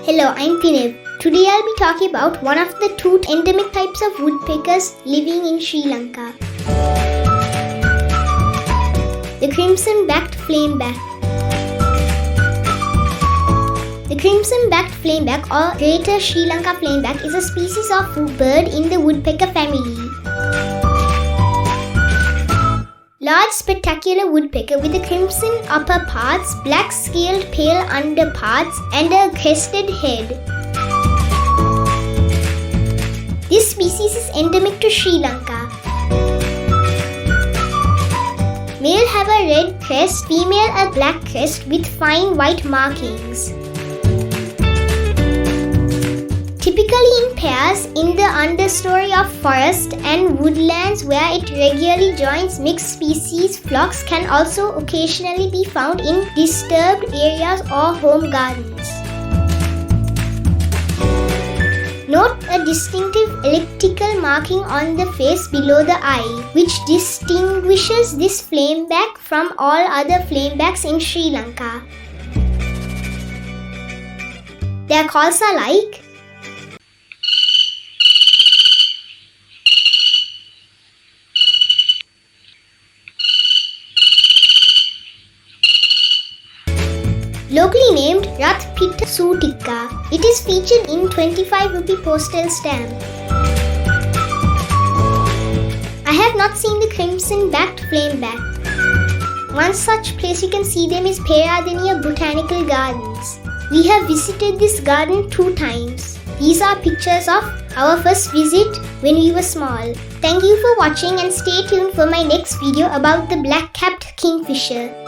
Hello, I'm Thinev. Today I'll be talking about one of the two endemic types of woodpeckers living in Sri Lanka. The crimson-backed flameback. The crimson-backed flameback or greater Sri Lanka flameback is a species of bird in the woodpecker family. Large spectacular woodpecker with a crimson upper parts, black scaled pale underparts and a crested head. This species is endemic to Sri Lanka. Male have a red crest, female a black crest with fine white markings. Typically in pairs in the understory of forest and woodlands where it regularly joins mixed species, flocks can also occasionally be found in disturbed areas or home gardens. Note a distinctive elliptical marking on the face below the eye, which distinguishes this flameback from all other flamebacks in Sri Lanka. Their calls are like locally named Rath Pita Karala. It is featured in 25 rupee postal stamp. I have not seen the crimson-backed flameback. One such place you can see them is Peradeniya Botanical Gardens. We have visited this garden 2 times. These are pictures of our first visit when we were small. Thank you for watching and stay tuned for my next video about the black-capped kingfisher.